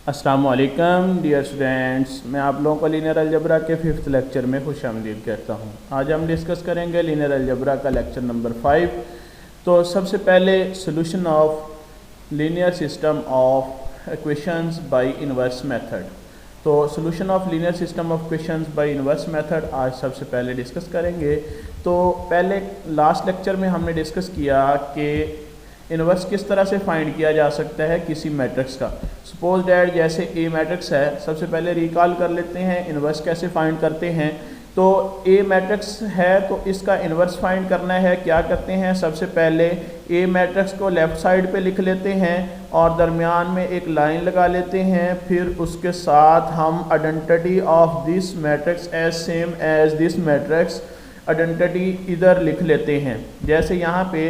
अस्सलाम वालेकुम dear students, मैं आप लोगों को लीनियर अलजबरा के 5th लेक्चर में खुशामदीद कहता हूँ। आज हम डिस्कस करेंगे लीनियर अलजबरा का लेक्चर नंबर 5। तो सबसे पहले solution of linear system of equations by inverse method. तो solution of linear system of equations by inverse method आज सबसे पहले डिस्कस करेंगे। तो पहले लास्ट लेक्चर में हमने डिस्कस किया कि इन्वर्स किस तरह से फाइंड किया जा सकता है किसी मैट्रिक्स का। सपोज डैट जैसे ए मैट्रिक्स है, सबसे पहले रिकॉल कर लेते हैं इन्वर्स कैसे फाइंड करते हैं। तो ए मैट्रिक्स है तो इसका इन्वर्स फाइंड करना है। क्या करते हैं, सबसे पहले ए मैट्रिक्स को लेफ़्ट साइड पे लिख लेते हैं और दरमियान में एक लाइन लगा लेते हैं। फिर उसके साथ हम identity of this matrix as same as this matrix identity इधर लिख लेते हैं। जैसे यहाँ पे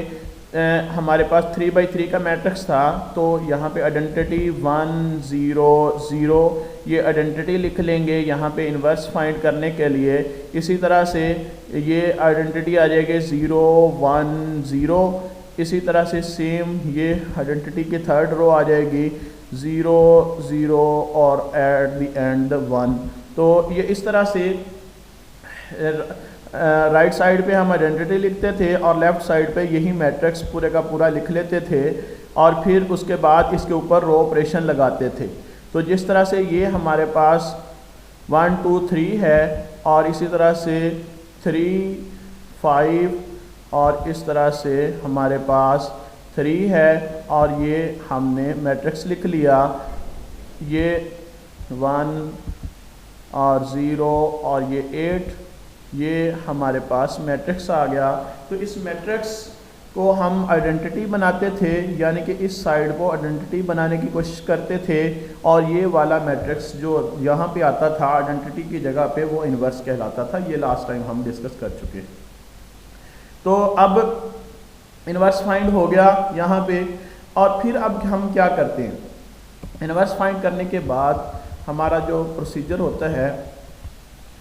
हमारे पास 3/3 का मैट्रिक्स था तो यहाँ पे आइडेंटिटी 1 0 0 ये आइडेंटिटी लिख लेंगे यहाँ पे इन्वर्स फाइंड करने के लिए। इसी तरह से ये आइडेंटिटी आ जाएगी 0 1 0। इसी तरह से सेम ये आइडेंटिटी की थर्ड रो आ जाएगी 0 0 और एट द एंड 1। तो ये इस तरह से राइट साइड पे हम आइडेंटिटी लिखते थे और लेफ़्ट साइड पे यही मैट्रिक्स पूरे का पूरा लिख लेते थे और फिर उसके बाद इसके ऊपर रो ऑपरेशन लगाते थे। तो जिस तरह से ये हमारे पास 1 2 3 है और इसी तरह से 3 5 और इस तरह से हमारे पास 3 है और ये हमने मैट्रिक्स लिख लिया। ये 1 और 0 और ये 8 ये हमारे पास मैट्रिक्स आ गया। तो इस मैट्रिक्स को हम आइडेंटिटी बनाते थे, यानी कि इस साइड को आइडेंटिटी बनाने की कोशिश करते थे और ये वाला मैट्रिक्स जो यहाँ पे आता था आइडेंटिटी की जगह पे वो इन्वर्स कहलाता था। ये लास्ट टाइम हम डिस्कस कर चुके। तो अब इन्वर्स फाइंड हो गया यहाँ पे और फिर अब हम क्या करते हैं, इन्वर्स फाइंड करने के बाद हमारा जो प्रोसीजर होता है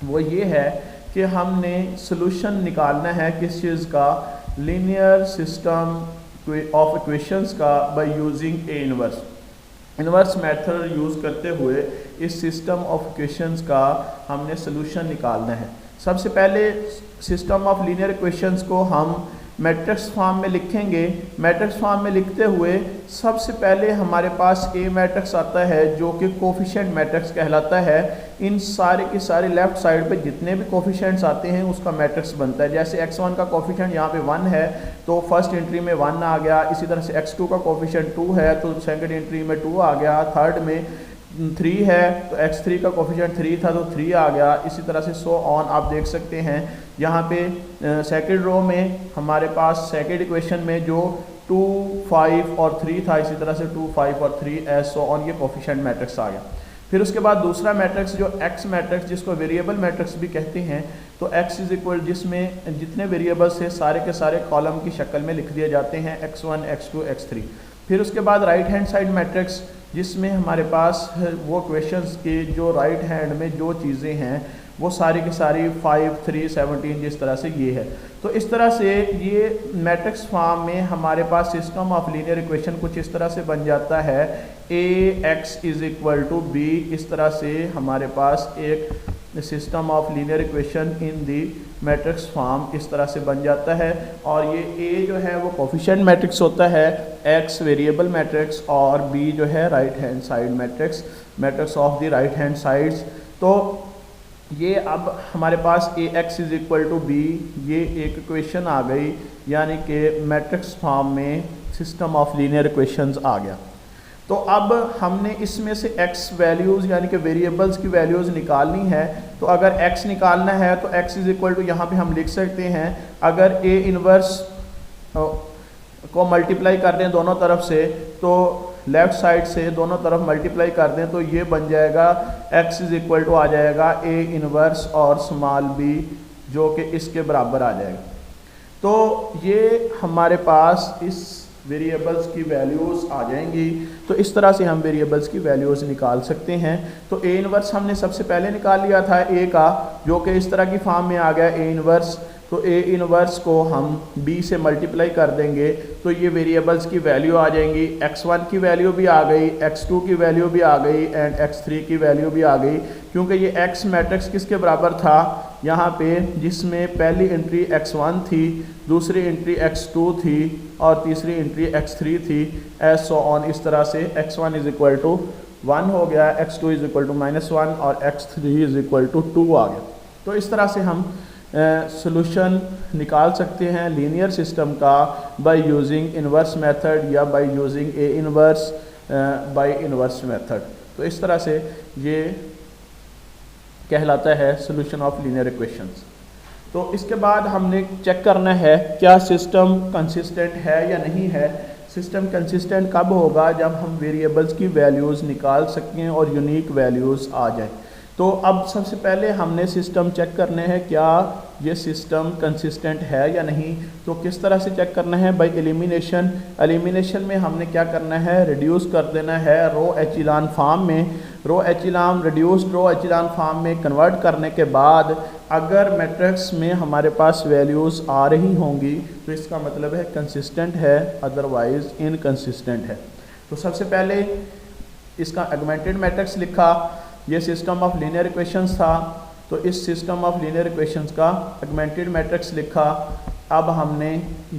वो ये है कि हमने सॉल्यूशन निकालना है किस चीज़ का, लीनियर सिस्टम ऑफ इक्वेशंस का by using a inverse. Inverse method use करते हुए इस सिस्टम ऑफ इक्वेशंस का हमने सॉल्यूशन निकालना है। सबसे पहले सिस्टम ऑफ लीनियर इक्वेशंस को हम मैट्रिक्स फॉर्म में लिखेंगे। मैट्रिक्स फॉर्म में लिखते हुए सबसे पहले हमारे पास ए मैट्रिक्स आता है जो कि कोफिशिएंट मैट्रिक्स कहलाता है। इन सारे के सारे लेफ्ट साइड पे जितने भी कोफिशिएंट्स आते हैं उसका मैट्रिक्स बनता है। जैसे x1 का कोफिशिएंट यहाँ पे 1 है तो फर्स्ट एंट्री में 1 आ गया। इसी तरह से x2 का कोफिशिएंट 2 है तो सेकंड एंट्री में 2 आ गया। थर्ड में 3 है तो x3 का कोफिशिएंट 3 था तो 3 आ गया। इसी तरह से सो ऑन आप देख सकते हैं। यहाँ पे सेकंड रो में हमारे पास सेकंड इक्वेशन में जो 2 5 और 3 था, इसी तरह से 2 5 और 3 एज सो ऑन ये कोफिशिएंट मैट्रिक्स आ गया। फिर उसके बाद दूसरा मैट्रिक्स जो x मैट्रिक्स जिसको वेरिएबल मैट्रिक्स भी कहते हैं, तो x इज इक्वल जिसमें जितने वेरिएबल्स है सारे के सारे कॉलम की शक्ल में लिख दिए जाते हैं x1 x2 x3। फिर उसके बाद राइट हैंड साइड मैट्रिक्स जिसमें हमारे पास वो क्वेश्चंस के जो राइट हैंड में जो चीज़ें हैं वो सारी की सारी 5 3 17 जिस तरह से ये है। तो इस तरह से ये मैट्रिक्स फॉर्म में हमारे पास सिस्टम ऑफ लीनियर इक्वेशन कुछ इस तरह से बन जाता है। ax is equal to b, इस तरह से हमारे पास एक system of linear equation in the matrix form इस तरह से बन जाता है। और ये a जो है वो कोफिशिएंट मैट्रिक्स होता है, x वेरिएबल मैट्रिक्स और b जो है right hand side matrix, matrix of the right hand sides. तो ये अब हमारे पास ax is equal to b ये एक इक्वेशन आ गई, यानी कि मैट्रिक्स फॉर्म में सिस्टम ऑफ लीनियर इक्वेशंस आ गया। तो अब हमने इसमें से x वैल्यूज़ यानी कि वेरिएबल्स की वैल्यूज़ निकालनी है। तो अगर x निकालना है तो x इज इक्वल टू यहाँ पे हम लिख सकते हैं, अगर a इन्वर्स को मल्टीप्लाई कर दें दोनों तरफ से तो लेफ़्ट साइड से दोनों तरफ मल्टीप्लाई कर दें तो ये बन जाएगा x इज इक्वल टू आ जाएगा a इन्वर्स और स्मॉल b जो कि इसके बराबर आ जाएगा। तो ये हमारे पास इस वेरिएबल्स की वैल्यूज़ आ जाएंगी। तो इस तरह से हम वेरिएबल्स की वैल्यूज़ निकाल सकते हैं। तो ए इन्वर्स हमने सबसे पहले निकाल लिया था ए का, जो कि इस तरह की फॉर्म में आ गया। ए इन्वर्स तो ए इनवर्स को हम बी से मल्टीप्लाई कर देंगे तो ये वेरिएबल्स की वैल्यू आ जाएंगी। x1 की वैल्यू भी आ गई, x2 की वैल्यू भी आ गई एंड x3 की वैल्यू भी आ गई, क्योंकि ये x मैट्रिक्स किसके बराबर था यहाँ पे, जिसमें पहली एंट्री x1 थी, दूसरी एंट्री x2 थी और तीसरी एंट्री x3 थी, एज सो ऑन। इस तरह से x1 इज इक्वल टू 1 हो गया, x2 इज इक्वल टू -1 और x3 इज इक्वल टू 2 आ गया। तो इस तरह से हम सॉल्यूशन निकाल सकते हैं लीनियर सिस्टम का बाय यूजिंग इन्वर्स मेथड या by using a inverse by inverse method. तो इस तरह से ये कहलाता है सॉल्यूशन ऑफ लीनियर इक्वेशंस। तो इसके बाद हमने चेक करना है क्या सिस्टम कंसिस्टेंट है या नहीं है। सिस्टम कंसिस्टेंट कब होगा, जब हम वेरिएबल्स की वैल्यूज़ निकाल सकें और यूनिक वैल्यूज़ आ जाए। तो अब सबसे पहले हमने सिस्टम चेक करने हैं क्या ये सिस्टम कंसिस्टेंट है या नहीं। तो किस तरह से चेक करना है, बाय एलिमिनेशन। एलिमिनेशन में हमने क्या करना है, रिड्यूस कर देना है रो एचिलॉन फॉर्म में। रो एचिलॉन रिड्यूस्ड रो एचिलॉन फॉर्म में कन्वर्ट करने के बाद अगर मैट्रिक्स में हमारे पास वैल्यूज़ आ रही होंगी तो इसका मतलब है कंसिस्टेंट है, अदरवाइज इनकंसिस्टेंट है। तो सबसे पहले इसका एगमेंटेड मैट्रिक्स लिखा, ये सिस्टम ऑफ लीनियर इक्वेशंस था, तो इस सिस्टम ऑफ लीनियर इक्वेशंस का एगमेंटेड मैट्रिक्स लिखा। अब हमने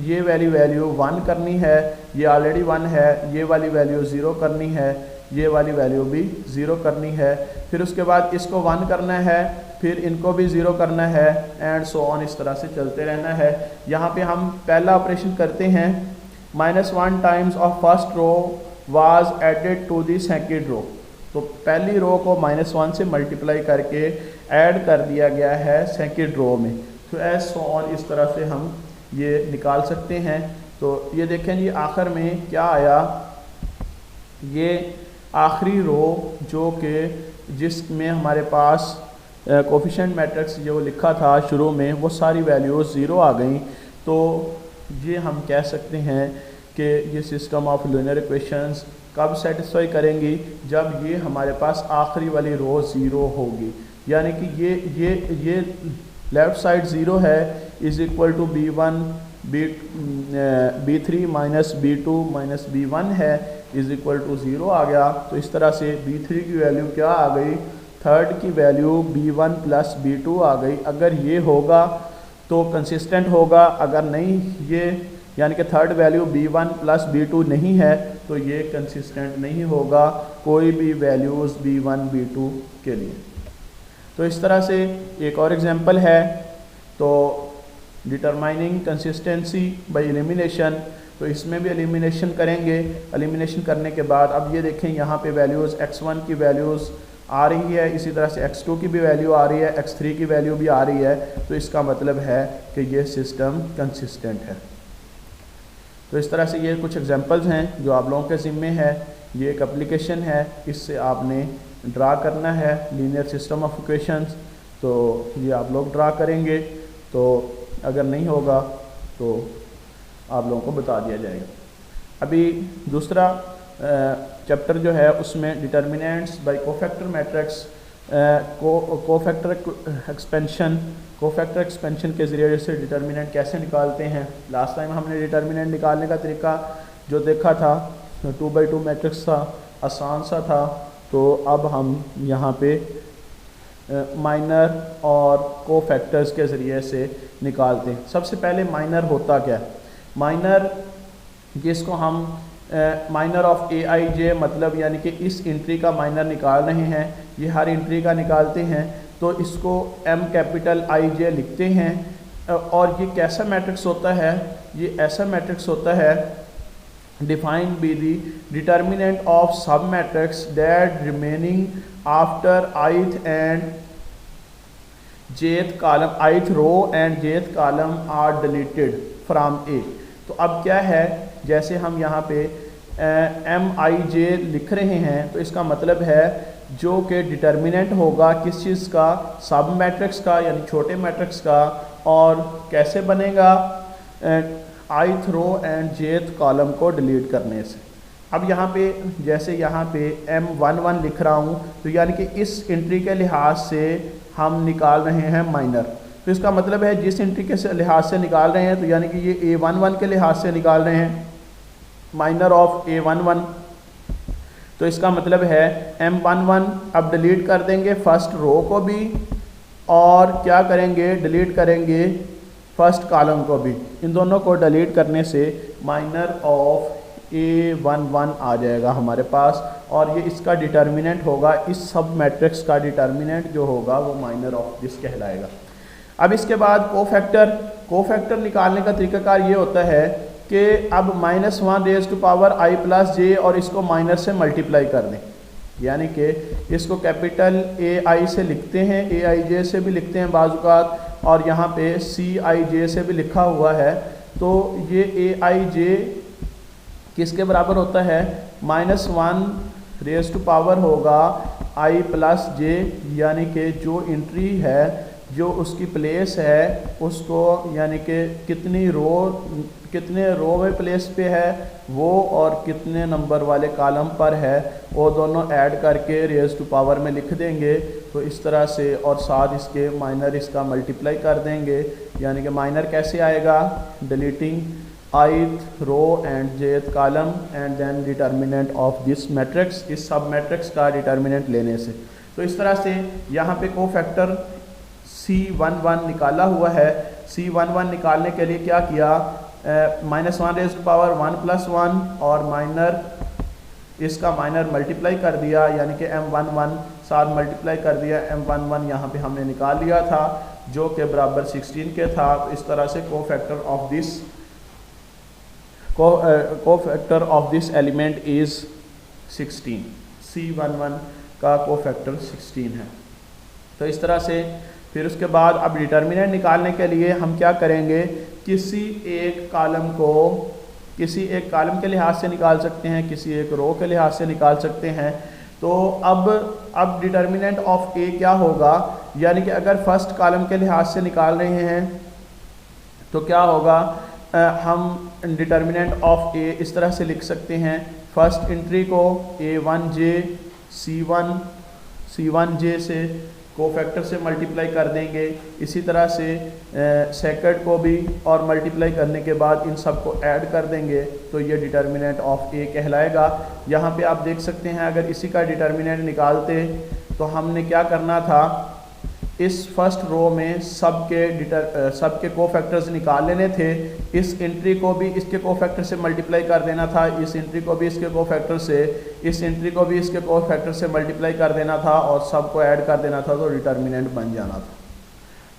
ये वाली वैल्यू 1 करनी है, ये ऑलरेडी 1 है, ये वाली वैल्यू 0 करनी है, ये वाली वैल्यू भी 0 करनी है, फिर उसके बाद इसको 1 करना है, फिर इनको भी 0 करना है एंड सो ऑन, इस तरह से चलते रहना है। यहाँ पे हम पहला ऑपरेशन करते हैं, -1 times of first row was added to the second row. तो पहली रो को -1 से मल्टीप्लाई करके ऐड कर दिया गया है सेकेंड रो में। तो एज सो ऑन, इस तरह से हम ये निकाल सकते हैं। तो ये देखें जी आखिर में क्या आया, ये आखिरी रो जो कि जिसमें हमारे पास कोफिशिएंट मैट्रिक्स जो लिखा था शुरू में वो सारी वैल्यूज़ 0 आ गई। तो ये हम कह सकते हैं कि ये सिस्टम ऑफ लीनियर इक्वेशंस कब सेटिस्फाई करेंगी, जब ये हमारे पास आखिरी वाली रो 0 होगी, यानी कि ये लेफ़्ट साइड 0 है, is equal to b1 b3 minus b2 minus b1 है, इज़ इक्वल टू 0 आ गया। तो इस तरह से b3 की वैल्यू क्या आ गई, थर्ड की वैल्यू b1 प्लस b2 आ गई। अगर ये होगा तो कंसिस्टेंट होगा, अगर नहीं ये यानी कि third value b1 plus b2 नहीं है तो ये कंसिस्टेंट नहीं होगा कोई भी वैल्यूज़ b1 b2 के लिए। तो इस तरह से एक और एग्जांपल है, तो डिटरमाइनिंग कंसिस्टेंसी बाय एलिमिनेशन। तो इसमें भी एलिमिनेशन करेंगे। एलिमिनेशन करने के बाद अब ये देखें यहाँ पे वैल्यूज़ x1 की वैल्यूज़ आ रही है, इसी तरह से x2 की भी वैल्यू आ रही है, x3 की वैल्यू भी आ रही है। तो इसका मतलब है कि ये सिस्टम कंसिस्टेंट है। तो इस तरह से ये कुछ एग्जांपल्स हैं जो आप लोगों के ज़िम्मे है। ये एक एप्लीकेशन है, इससे आपने ड्रा करना है लीनियर सिस्टम ऑफ इक्वेशंस। तो ये आप लोग ड्रा करेंगे, तो अगर नहीं होगा तो आप लोगों को बता दिया जाएगा। अभी दूसरा चैप्टर जो है उसमें determinants by cofactor matrix, cofactor expansion के ज़रिए से डिटर्मिनेंट कैसे निकालते हैं। लास्ट टाइम हमने डिटर्मिनेंट निकालने का तरीका जो देखा था 2x2 मैट्रिक्स था, आसान सा था। तो अब हम यहाँ पे माइनर और कोफैक्टर्स के ज़रिए से निकालते हैं। सबसे पहले माइनर होता क्या है, माइनर जिसको हम माइनर ऑफ AIJ मतलब यानी कि इस एंट्री का माइनर निकाल रहे हैं, ये हर एंट्री का निकालते हैं, तो इसको MIJ लिखते हैं। और ये कैसा मैट्रिक्स होता है, ये ऐसा मैट्रिक्स होता है defined by the determinant of sub matrix that remaining after ith and jth column, ith row and jth column are deleted from A। तो अब क्या है, जैसे हम यहाँ पे MIJ लिख रहे हैं तो इसका मतलब है जो कि डिटर्मिनेंट होगा किस चीज़ का, सब मैट्रिक्स का यानी छोटे मैट्रिक्स का। और कैसे बनेगा, ith row and jth column को डिलीट करने से। अब यहाँ पे जैसे यहाँ पे M11 लिख रहा हूँ तो यानी कि इस एंट्री के लिहाज से हम निकाल रहे हैं माइनर। तो इसका मतलब है जिस एंट्री के लिहाज से निकाल रहे हैं, तो यानी कि ये A11 के लिहाज से निकाल रहे हैं, माइनर ऑफ A11, तो इसका मतलब है M11 अब डिलीट कर देंगे फर्स्ट रो को भी, और क्या करेंगे, डिलीट करेंगे फर्स्ट कॉलम को भी। इन दोनों को डिलीट करने से माइनर ऑफ A11 आ जाएगा हमारे पास, और ये इसका डिटर्मिनेंट होगा, इस सब मैट्रिक्स का डिटर्मिनेंट जो होगा वो माइनर ऑफ दिस कहलाएगा। अब इसके बाद कोफैक्टर निकालने का तरीकाकार ये होता है कि अब -1 raise to power i plus j और इसको माइनर से मल्टीप्लाई कर दें, यानी कि इसको कैपिटल AI से लिखते हैं, AIJ से भी लिखते हैं बाज़-औक़ात, और यहाँ पे CIJ से भी लिखा हुआ है। तो ये AIJ किसके बराबर होता है, -1 रेज़ टू पावर होगा i प्लस जे, यानी कि जो एंट्री है, जो उसकी प्लेस है उसको, यानी कि कितने रो में प्लेस पे है वो और कितने नंबर वाले कॉलम पर है, वो दोनों ऐड करके रेज़ टू पावर में लिख देंगे। तो इस तरह से, और साथ इसके माइनर इसका मल्टीप्लाई कर देंगे, यानी कि माइनर कैसे आएगा, deleting ith row and jth column and then determinant of this matrix, इस सब मैट्रिक्स का डिटर्मिनेंट लेने से। तो इस तरह से यहाँ पे कोफैक्टर C11 निकाला हुआ है। C11 निकालने के लिए क्या किया, -1 रेज़ टू पावर 1 + 1 और माइनर, इसका माइनर मल्टीप्लाई कर दिया, यानी कि M11 साथ मल्टीप्लाई कर दिया। M11 यहाँ पे हमने निकाल लिया था जो के बराबर 16 के था। इस तरह से cofactor of this element is 16, C11 का कोफैक्टर 16 है। तो इस तरह से फिर उसके बाद अब डिटर्मिनेंट निकालने के लिए हम क्या करेंगे, किसी एक कॉलम के लिहाज से निकाल सकते हैं, किसी एक रो के लिहाज से निकाल सकते हैं। तो अब डिटर्मिनेंट ऑफ A क्या होगा, यानी कि अगर फर्स्ट कॉलम के लिहाज से निकाल रहे हैं तो क्या होगा, हम डिटर्मिनेंट ऑफ A इस तरह से लिख सकते हैं, फर्स्ट एंट्री को A1J C1J से कोफैक्टर से मल्टीप्लाई कर देंगे, इसी तरह से सेकंड को भी, और मल्टीप्लाई करने के बाद इन सब को ऐड कर देंगे, तो ये डिटर्मिनेंट ऑफ A कहलाएगा। यहाँ पे आप देख सकते हैं, अगर इसी का डिटर्मिनेंट निकालते तो हमने क्या करना था, इस फर्स्ट रो में सबके कोफैक्टर्स निकाल लेने थे, इस एंट्री को भी इसके कोफैक्टर से मल्टीप्लाई कर देना था, इस एंट्री को भी इसके कोफैक्टर से, इस एंट्री को भी इसके कोफैक्टर से मल्टीप्लाई कर देना था, और सबको ऐड कर देना था, तो डिटर्मिनेंट बन जाना था।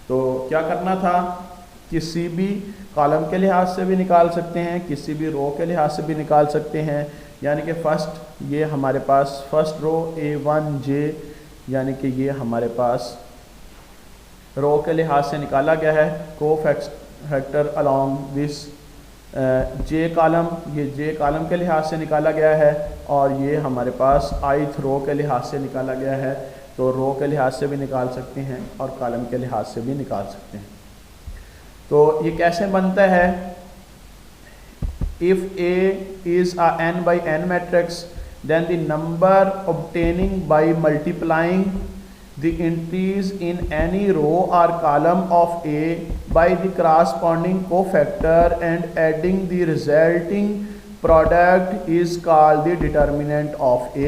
तो क्या करना था, किसी भी कॉलम के लिहाज से भी निकाल सकते हैं, किसी भी रो के लिहाज से भी निकाल सकते हैं। यानी कि फर्स्ट, ये हमारे पास फर्स्ट रो A1J, यानी कि ये हमारे पास रो के लिहाज से निकाला गया है, cofactor along this J column, ये J कॉलम के लिहाज से निकाला गया है, और ये हमारे पास ith रो के लिहाज से निकाला गया है। तो रो के लिहाज से भी निकाल सकते हैं और कॉलम के लिहाज से भी निकाल सकते हैं। तो ये कैसे बनता है, if A is a n by n matrix, then the number obtaining by multiplying the entries in any row or column of A by the corresponding cofactor and adding the resulting product is called the determinant of A।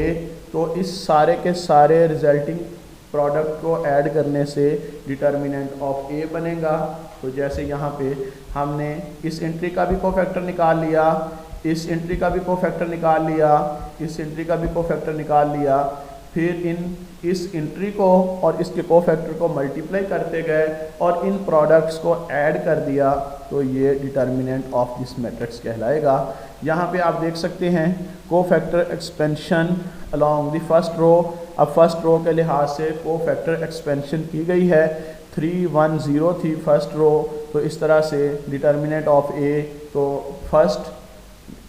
तो इस सारे के सारे resulting product को add करने से determinant of A बनेगा। तो जैसे यहाँ पे हमने इस एंट्री का भी कोफैक्टर निकाल लिया, इस एंट्री का भी कोफैक्टर निकाल लिया, इस एंट्री का भी कोफैक्टर निकाल लिया, फिर इस एंट्री को और इसके कोफैक्टर को मल्टीप्लाई करते गए और इन प्रोडक्ट्स को ऐड कर दिया, तो ये डिटर्मिनेंट ऑफ दिस मैट्रिक्स कहलाएगा। यहाँ पे आप देख सकते हैं cofactor expansion along the first row. अब फर्स्ट रो के लिहाज से कोफैक्टर एक्सपेंशन की गई है, 3 1 0 थी फर्स्ट रो। तो इस तरह से डिटर्मिनेंट ऑफ A, तो फर्स्ट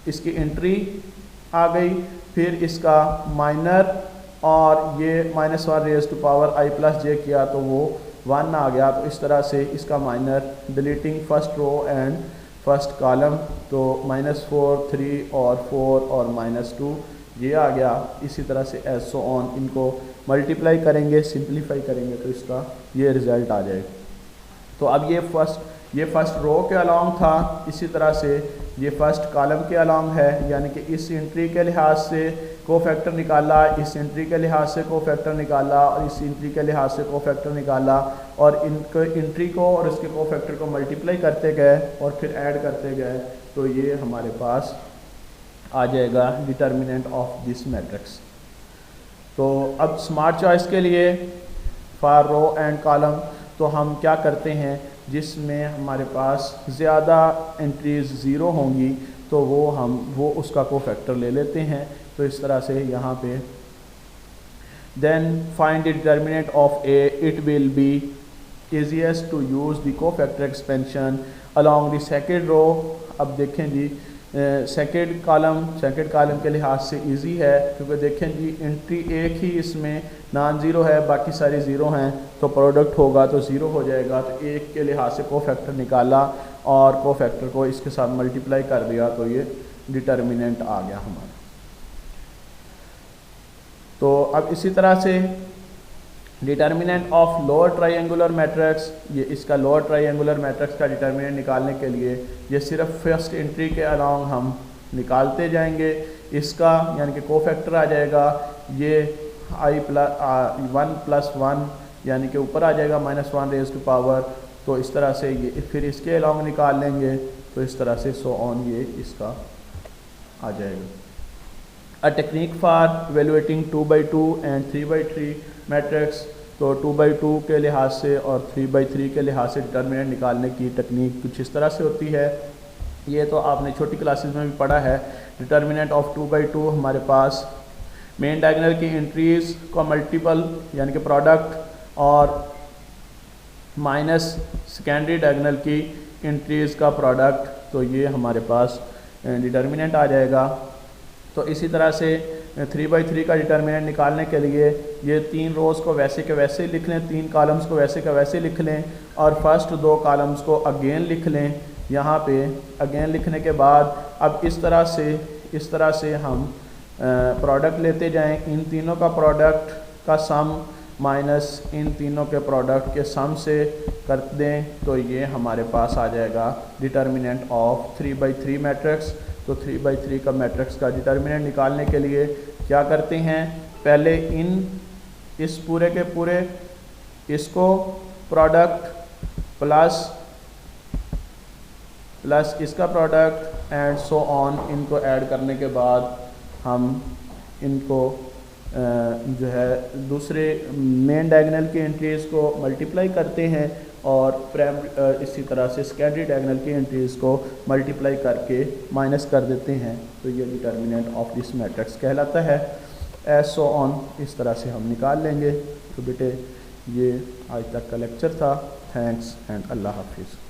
इसकी एंट्री आ गई, फिर इसका माइनर, और ये -1 raise to power i plus j किया तो वो 1 आ गया। तो इस तरह से इसका minor deleting first row and first column, तो -4 3 और 4 और -2 ये आ गया। इसी तरह से एज सो ऑन, इनको मल्टीप्लाई करेंगे, सिंप्लीफाई करेंगे तो इसका ये रिज़ल्ट आ जाएगा। तो अब ये फर्स्ट रो के अलॉन्ग था, इसी तरह से ये फर्स्ट कॉलम के अलॉन्ग है, यानी कि इस एंट्री के लिहाज से कोफैक्टर निकाला, इस एंट्री के लिहाज से कोफैक्टर निकाला और इस एंट्री के लिहाज से कोफैक्टर निकाला और इनको एंट्री को और इसके कोफैक्टर को मल्टीप्लाई करते गए और फिर ऐड करते गए, तो ये हमारे पास आ जाएगा डिटर्मिनेंट ऑफ दिस मैट्रिक्स। तो अब स्मार्ट चॉइस के लिए फॉर रो एंड कॉलम तो हम क्या करते हैं, जिसमें हमारे पास ज़्यादा एंट्रीज ज़ीरो होंगी तो वो उसका कोफैक्टर ले लेते हैं। तो इस तरह से यहाँ पे then find the determinant of A, it will be easiest to use the cofactor expansion along the second row. अब देखें जी सेकेंड कॉलम के लिहाज से इजी है, क्योंकि देखें जी एंट्री एक ही इसमें नॉन ज़ीरो है, बाकी सारे ज़ीरो हैं, तो प्रोडक्ट होगा तो ज़ीरो हो जाएगा। तो एक के लिहाज से कोफैक्टर निकाला और कोफैक्टर को इसके साथ मल्टीप्लाई कर दिया, तो ये डिटर्मिनेंट आ गया हमारा। तो अब इसी तरह से determinant of lower triangular matrix, ये इसका लोअर ट्रायंगुलर मैट्रिक्स का डिटर्मिनेंट निकालने के लिए ये सिर्फ फर्स्ट एंट्री के अलॉन्ग हम निकालते जाएंगे। इसका यानी कि कोफैक्टर आ जाएगा ये i+1 यानी कि ऊपर आ जाएगा -1 रेज़ टू पावर। तो इस तरह से ये फिर इसके अलॉन्ग निकाल लेंगे, तो इस तरह से सो ऑन ये इसका आ जाएगा। A technique for evaluating 2x2 and 3x3 matrix, तो 2x2 के लिहाज से और 3x3 के लिहाज से डिटर्मिनेंट निकालने की टेक्निक कुछ इस तरह से होती है। ये तो आपने छोटी क्लासेस में भी पढ़ा है। डिटर्मिनेंट ऑफ 2x2 हमारे पास मेन डायगोनल की एंट्रीज़ को मल्टीपल यानी कि प्रोडक्ट और माइनस सेकेंडरी डायगोनल की एंट्रीज़ का प्रोडक्ट, तो ये हमारे पास डिटर्मिनेंट आ जाएगा। तो इसी तरह से 3x3 का डिटर्मिनेंट निकालने के लिए ये 3 रोज़ को वैसे के वैसे लिख लें, 3 कॉलम्स को वैसे के वैसे लिख लें और फर्स्ट 2 कॉलम्स को अगेन लिख लें। यहाँ पे अगेन लिखने के बाद अब इस तरह से हम प्रोडक्ट लेते जाएं, इन तीनों का प्रोडक्ट का सम माइनस इन तीनों के प्रोडक्ट के सम से कर दें, तो ये हमारे पास आ जाएगा डिटर्मिनेंट ऑफ 3x3 मैट्रिक्स। तो 3x3 का मैट्रिक्स का डिटर्मिनेंट निकालने के लिए क्या करते हैं, पहले इस पूरे के पूरे इसको प्रोडक्ट प्लस इसका प्रोडक्ट एंड सो ऑन, इनको ऐड करने के बाद हम इनको जो है दूसरे मेन डायगोनल की एंट्रीज़ को मल्टीप्लाई करते हैं और इसी तरह से सेकेंडरी डायगोनल की एंट्रीज़ को मल्टीप्लाई करके माइनस कर देते हैं। तो ये डिटर्मिनेंट ऑफ दिस मैट्रिक्स कहलाता है। एज सो ऑन इस तरह से हम निकाल लेंगे। तो बेटे ये आज तक का लेक्चर था। थैंक्स एंड अल्लाह हाफिज़।